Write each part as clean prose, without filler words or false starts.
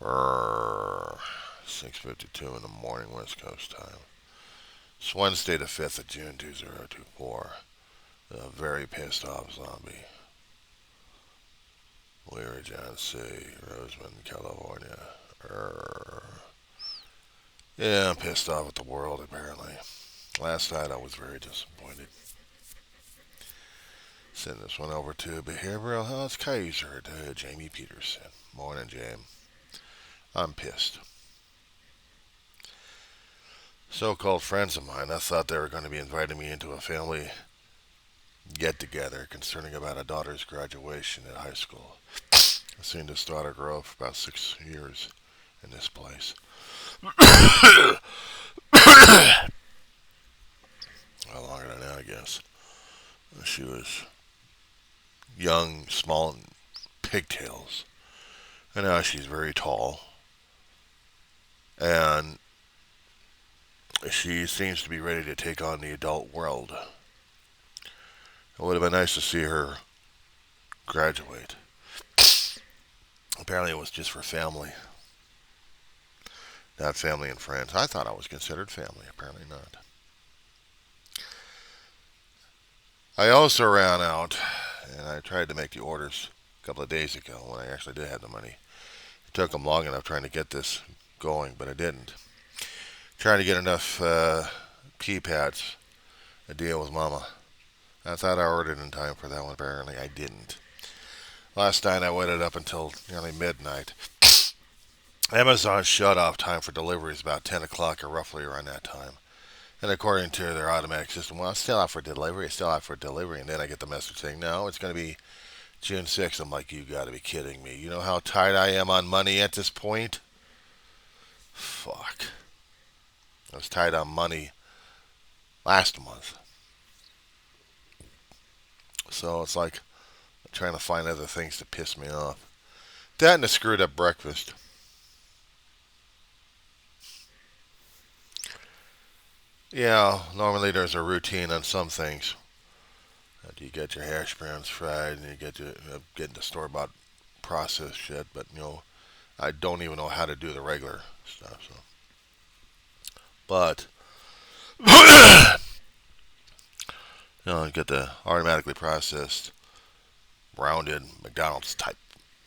6:52 in the morning, West Coast time. It's Wednesday, the 5th of June, 2024. A very pissed off zombie. Leary John C., Roseman, California. Yeah, I'm pissed off at the world, apparently. Last night I was very disappointed. Send this one over to Behavioral Health Kaiser to Jamie Peterson. Morning, James. I'm pissed. So-called friends of mine, I thought they were going to be inviting me into a family get-together concerning about a daughter's graduation at high school. I've seen this daughter grow up for about 6 years in this place. How longer than that, I guess. She was young, small, and pigtails. And now she's very tall. And she seems to be ready to take on the adult world. It would have been nice to see her graduate. Apparently it was just for family. Not family and friends. I thought I was considered family. Apparently not. I also ran out, and I tried to make the orders a couple of days ago when I actually did have the money. It took them long enough trying to get this going, but I didn't. Trying to get enough pee pads. A deal with Mama. I thought I ordered in time for that one. Apparently I didn't. Last night I waited up until nearly midnight. Amazon's shut-off time for delivery is about 10 o'clock or roughly around that time. And according to their automatic system, well, it's still out for delivery, And then I get the message saying, no, it's going to be June 6th. I'm like, you got to be kidding me. You know how tight I am on money at this point? Fuck. I was tight on money last month. So it's like I'm trying to find other things to piss me off. That and a screwed up breakfast. Yeah, normally there's a routine on some things. You get your hash browns fried, and you get the store bought processed shit. But I don't even know how to do the regular stuff. So, but get the automatically processed, rounded McDonald's type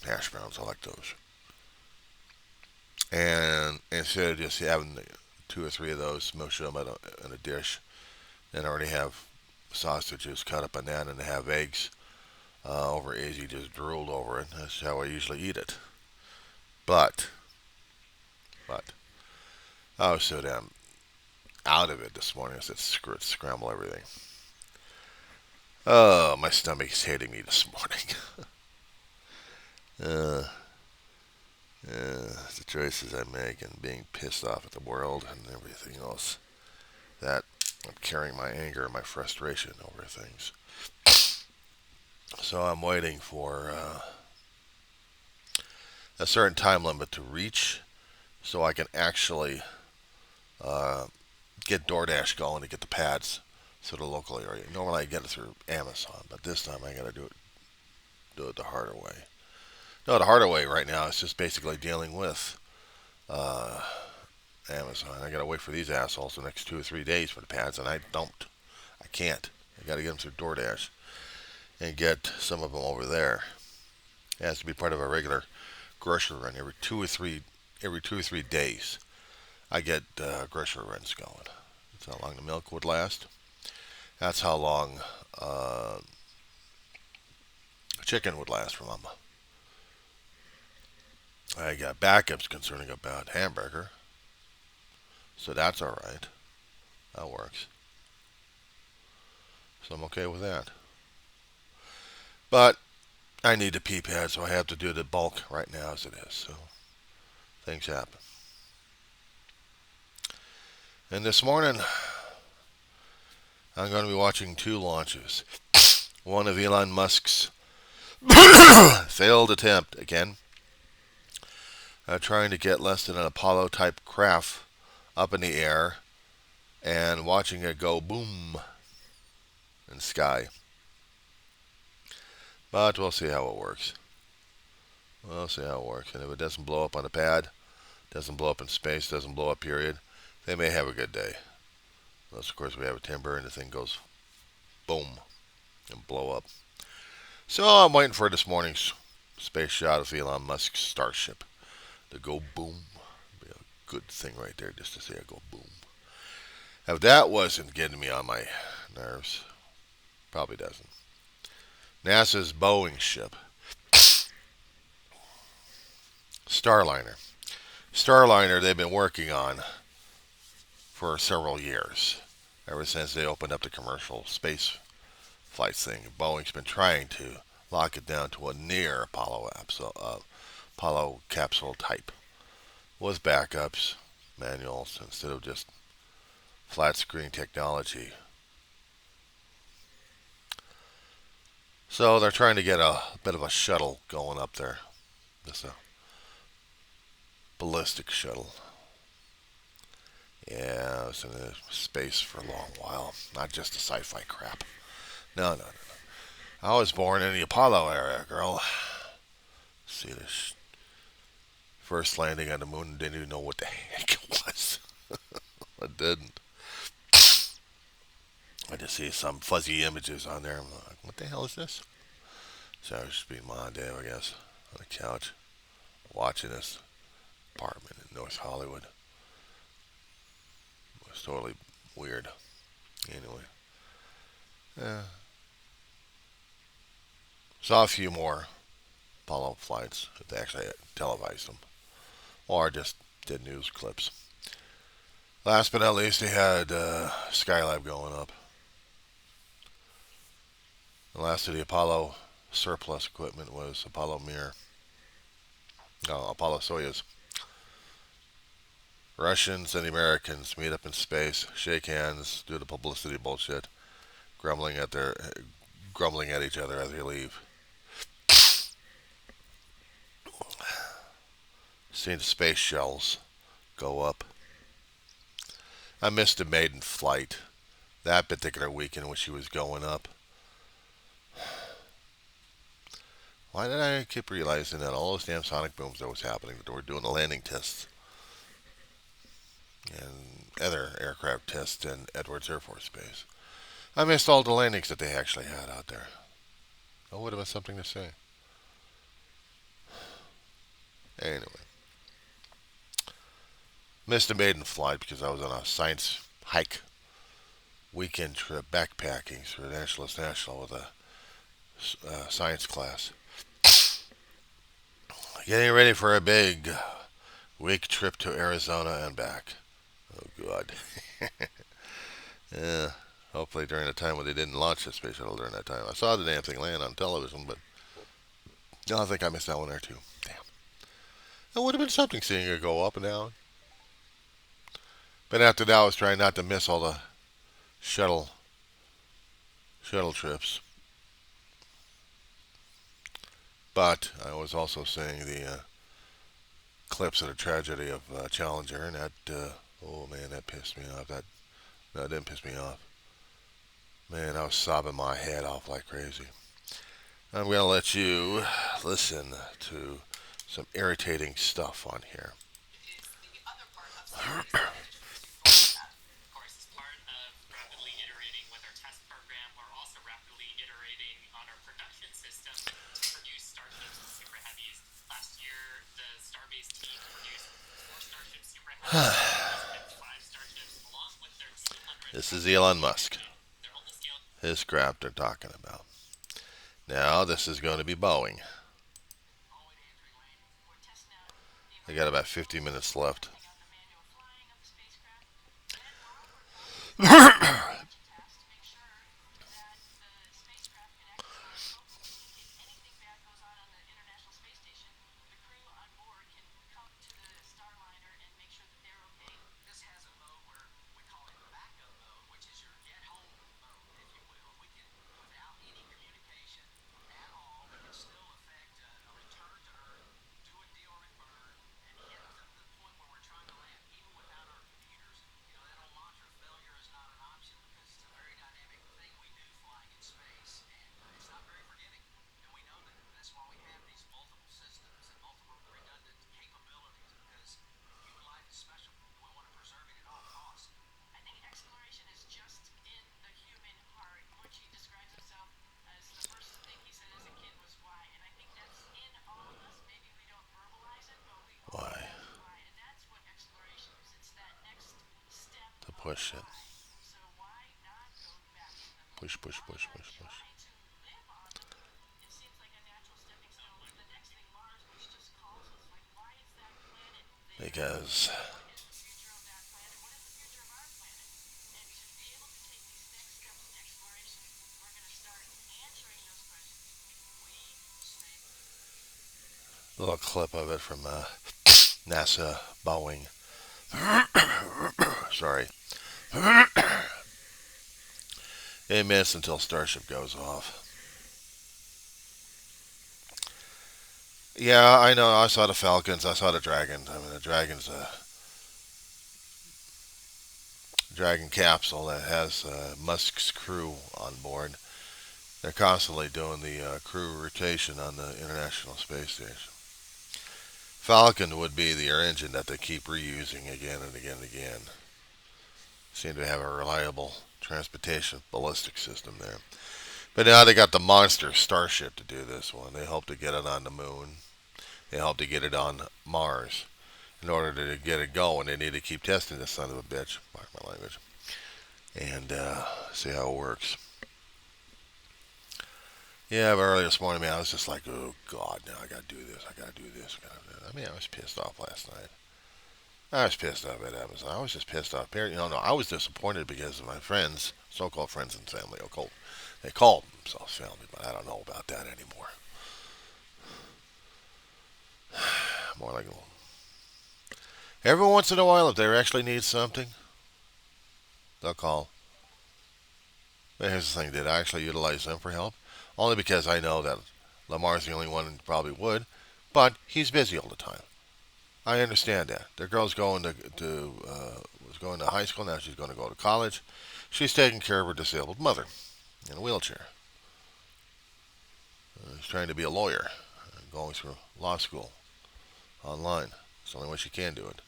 hash browns. I like those. And instead of just having two or three of those, mush them in a dish, and I already have sausages cut up in that, and have eggs over easy, just drooled over it. That's how I usually eat it. But I was so damn out of it this morning. I said, screw it, scramble everything. Oh, my stomach's hating me this morning. uh, the choices I make and being pissed off at the world and everything else. That I'm carrying my anger and my frustration over things. So I'm waiting for a certain time limit to reach so I can actually get DoorDash going to get the pads to the local area. Normally I get it through Amazon, but this time I got to do it the harder way. No, the harder way right now is just basically dealing with uh, Amazon. I got to wait for these assholes the next 2 or 3 days for the pads, and I don't. I can't. I got to get them through DoorDash and get some of them over there. It has to be part of a regular grocery run every 2 or 3 days. I get grocery runs going. That's how long the milk would last. That's how long chicken would last for Mama. I got backups concerning about hamburger, so that's all right. That works. So I'm okay with that. But I need a pee pad, so I have to do the bulk right now as it is. So things happen. And this morning, I'm going to be watching 2 launches. One of Elon Musk's failed attempt again, trying to get less than an Apollo type craft up in the air and watching it go boom in the sky. But we'll see how it works. We'll see how it works. And if it doesn't blow up on the pad, doesn't blow up in space, doesn't blow up, period, they may have a good day. Unless, of course, we have a timber and the thing goes boom and blow up. So I'm waiting for this morning's space shot of Elon Musk's Starship to go boom. Be a good thing right there just to see it go boom. If that wasn't getting me on my nerves, probably doesn't. NASA's Boeing ship, Starliner. Starliner they've been working on for several years. Ever since they opened up the commercial space flights thing, Boeing's been trying to lock it down to a near Apollo capsule type with backups, manuals, instead of just flat screen technology. So they're trying to get a bit of a shuttle going up there. Just a ballistic shuttle. Yeah, it's in space for a long while. Not just the sci-fi crap. No, no, no. I was born in the Apollo era, girl. See this first landing on the moon and didn't even know what the heck it was. I didn't. I just see some fuzzy images on there. I'm like, what the hell is this? So I was just being Mom and Dad, I guess, on the couch, watching this apartment in North Hollywood. It was totally weird. Anyway, yeah. Saw a few more Apollo flights if they actually televised them, or just did news clips. Last but not least, they had Skylab going up. The last of the Apollo surplus equipment was Apollo Mir. No, Apollo Soyuz. Russians and the Americans meet up in space, shake hands, do the publicity bullshit, grumbling at their grumbling at each other as they leave. Seeing the space shells go up. I missed a maiden flight that particular weekend when she was going up. Why did I keep realizing that all those damn sonic booms that was happening, that they were doing the landing tests and other aircraft tests in Edwards Air Force Base? I missed all the landings that they actually had out there. That would have been something to say. Anyway, missed a maiden flight because I was on a science hike weekend trip backpacking through Nationalist National with a science class. Getting ready for a big week trip to Arizona and back. Oh, God. Yeah. Hopefully during the time when they didn't launch the space shuttle during that time. I saw the damn thing land on television, but no, I think I missed that one there too. Damn. That would have been something seeing it go up and down. But after that, I was trying not to miss all the shuttle shuttle trips. But I was also seeing the clips of the tragedy of Challenger, and that oh man, that pissed me off. That no, it didn't piss me off. Man, I was sobbing my head off like crazy. I'm gonna let you listen to some irritating stuff on here. This is Elon Musk. His crap they're talking about. Now this is going to be Boeing. I got about 50 minutes left. push it. Push, push, push, push, push. Because a little clip of it from NASA Boeing. Sorry. It missed until Starship goes off. Yeah, I know. I saw the Falcons. I saw the Dragons. I mean, the Dragons, Dragon capsule that has Musk's crew on board. They're constantly doing the crew rotation on the International Space Station. Falcon would be the engine that they keep reusing again and again and again. Seem to have a reliable transportation ballistic system there. But now they got the monster Starship to do this one. They hope to get it on the moon. They hope to get it on Mars. In order to get it going, they need to keep testing this son of a bitch, pardon my language, and see how it works. Yeah, but early this morning, man, I was just like, oh, God, now I got to do this. I got to do this. I mean, I was pissed off last night. I was pissed off at Amazon. I was just pissed off. No, I was disappointed because of my friends, so-called friends and family. They call themselves family, but I don't know about that anymore. More like every once in a while, if they actually need something, they'll call. But here's the thing: did I actually utilize them for help? Only because I know that Lamar's the only one who probably would, but he's busy all the time. I understand that. The girl's going was going to high school now. She's going to go to college. She's taking care of her disabled mother in a wheelchair. She's trying to be a lawyer, going through law school online. It's the only way she can do it.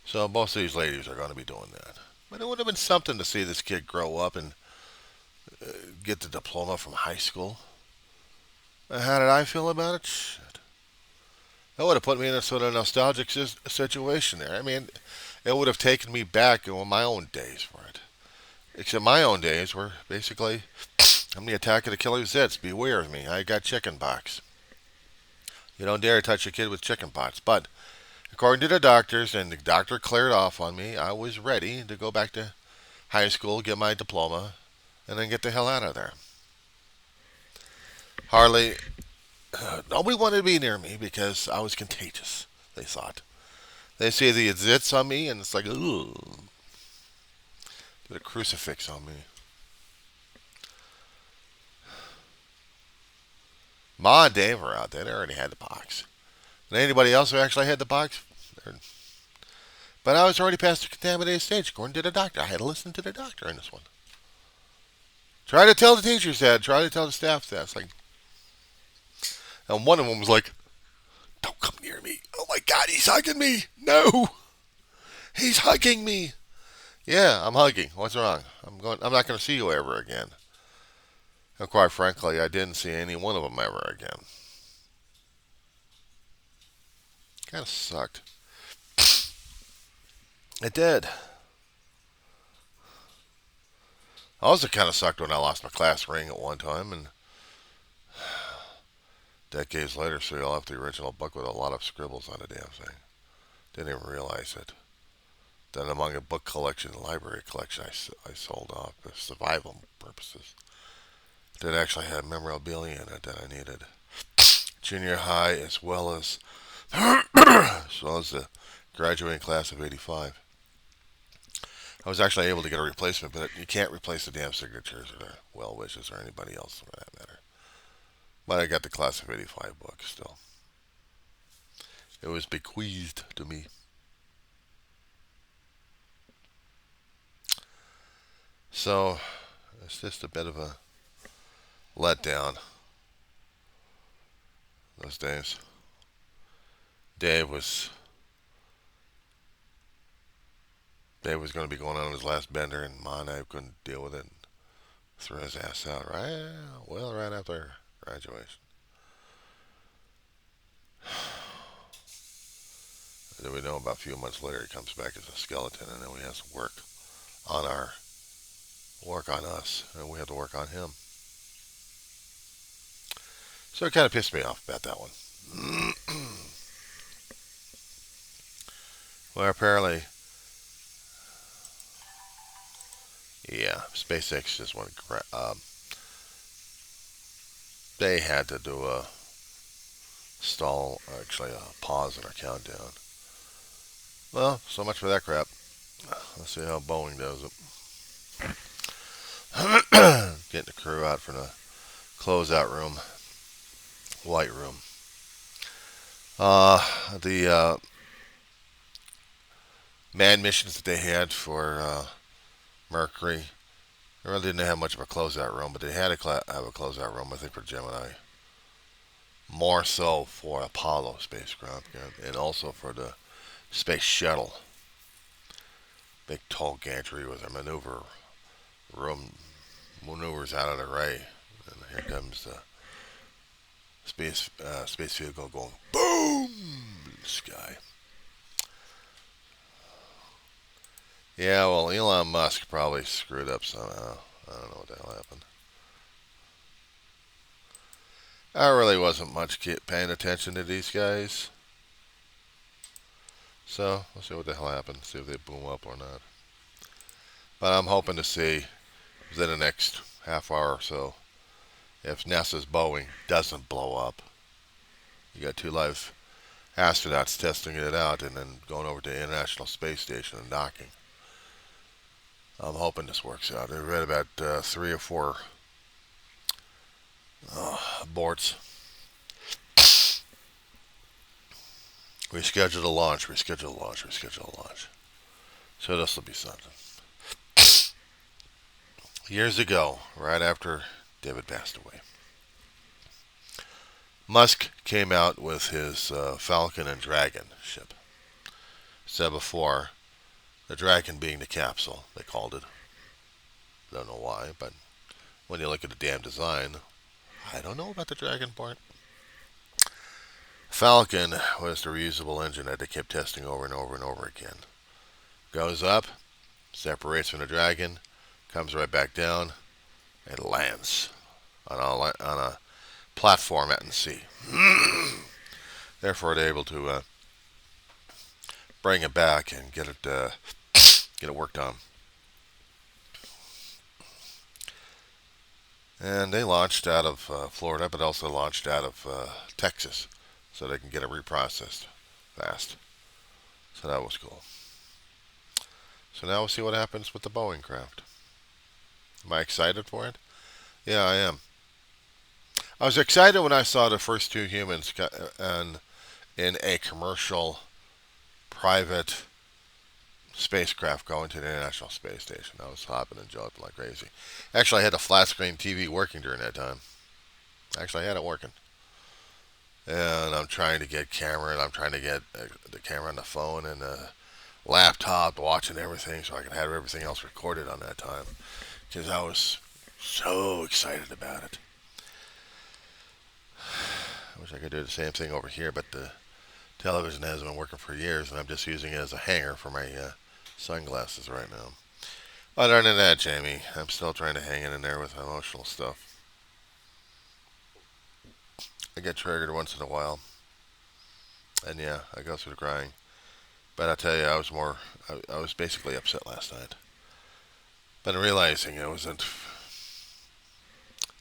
So most of these ladies are going to be doing that. But it would have been something to see this kid grow up and get the diploma from high school. How did I feel about it? Shit. That would have put me in a sort of nostalgic situation there. I mean, it would have taken me back in my own days for it. Except my own days were basically, I'm the attack of the killer zits. Beware of me. I got chicken pox. You don't dare touch a kid with chicken pox. But according to the doctors, and the doctor cleared off on me, I was ready to go back to high school, get my diploma, and then get the hell out of there. Hardly, nobody wanted to be near me because I was contagious, they thought. They see the zits on me, and it's like, ooh, did a crucifix on me. Ma and Dave were out there. They already had the pox. And anybody else who actually had the pox? But I was already past the contaminated stage, according to the doctor. I had to listen to the doctor in this one. Try to tell the teachers that. Try to tell the staff that. It's like, and one of them was like, "Don't come near me. Oh my God, he's hugging me. No, he's hugging me. Yeah, I'm hugging. What's wrong? I'm not going to see you ever again." And quite frankly, I didn't see any one of them ever again. Kind of sucked. It did. Also, kind of sucked when I lost my class ring at one time, and decades later, so I left the original book with a lot of scribbles on the damn thing. Didn't even realize it. Then, among a book collection, library collection, I sold off for survival purposes. Did actually have memorabilia in it that I needed. Junior high, as well as the graduating class of '85. I was actually able to get a replacement, but you can't replace the damn signatures or the well wishes or anybody else for that matter. But I got the class of '85 book still. It was bequeathed to me. So it's just a bit of a letdown those days. Dave was Dave was going to be going on his last bender, and Ma and I couldn't deal with it and threw his ass out right after graduation. And then we know about a few months later he comes back as a skeleton, and then we have to on our work on us, and we have to work on him. So it kind of pissed me off about that one. Well, apparently, yeah, SpaceX just went. They had to do a actually a pause in our countdown. Well, so much for that crap. Let's see how Boeing does it. Getting the crew out for the closeout room, white room. The manned missions that they had for Mercury, they really didn't have much of a closeout room, but they had to have a closeout room, I think, for Gemini. More so for Apollo spacecraft, and also for the space shuttle. Big tall gantry with a room maneuvers out of the way, and here comes the space vehicle going boom in the sky. Yeah, well, Elon Musk probably screwed up somehow. I don't know what the hell happened. I really wasn't much paying attention to these guys. So, we'll see what the hell happened. See if they boom up or not. But I'm hoping to see within the next half hour or so if NASA's Boeing doesn't blow up. You got 2 live astronauts testing it out and then going over to the International Space Station and docking. I'm hoping this works out. I read about 3 or 4 aborts. Reschedule the launch, reschedule the launch, reschedule the launch. So this will be something. Years ago, right after David passed away, Musk came out with his Falcon and Dragon ship. Said before, the Dragon being the capsule, they called it. Don't know why, but when you look at the damn design, I don't know about the Dragon part. Falcon was the reusable engine that they kept testing over and over and over again. Goes up, separates from the Dragon, comes right back down, and lands on a platform out in the sea. Therefore, they're able to bring it back and get it worked on. And they launched out of Florida, but also launched out of Texas, so they can get it reprocessed fast. So that was cool. So now we'll see what happens with the Boeing craft. Am I excited for it? Yeah, I am. I was excited when I saw the first 2 humans in a commercial, private spacecraft going to the International Space Station. I was hopping and jumping like crazy. Actually, I had a flat screen TV working during that time. Actually, I had it working. And I'm trying to get camera, and I'm trying to get the camera on the phone and the laptop, watching everything so I can have everything else recorded on that time. Because I was so excited about it. I wish I could do the same thing over here, but the television hasn't been working for years, and I'm just using it as a hanger for my sunglasses right now. Other than that, Jamie, I'm still trying to hang in there with emotional stuff. I get triggered once in a while, and yeah, I go through the crying. But I tell you, I was basically upset last night. But realizing it wasn't,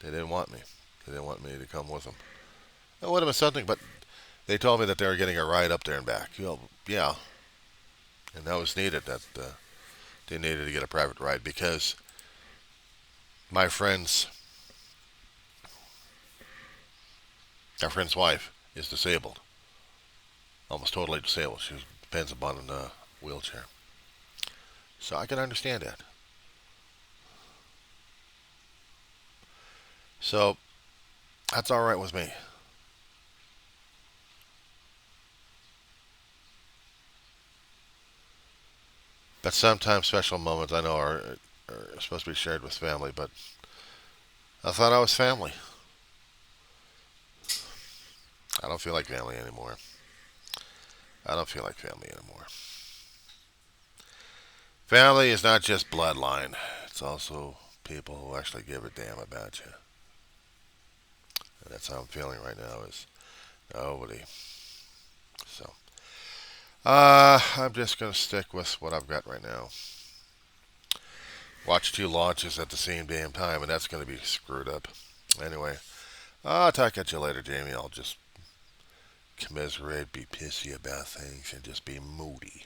they didn't want me. They didn't want me to come with them. It would have been something, but they told me that they were getting a ride up there and back. Yeah, and that was needed. That they needed to get a private ride because my our friend's wife is disabled, almost totally disabled. She depends upon a wheelchair, so I can understand that. So that's all right with me. But sometimes special moments I know are supposed to be shared with family, but I thought I was family. I don't feel like family anymore. I don't feel like family anymore. Family is not just bloodline. It's also people who actually give a damn about you. And that's how I'm feeling right now is nobody. So, I'm just going to stick with what I've got right now. Watch two launches at the same damn time, and that's going to be screwed up. Anyway, I'll talk at you later, Jamie. I'll just commiserate, be pissy about things, and just be moody.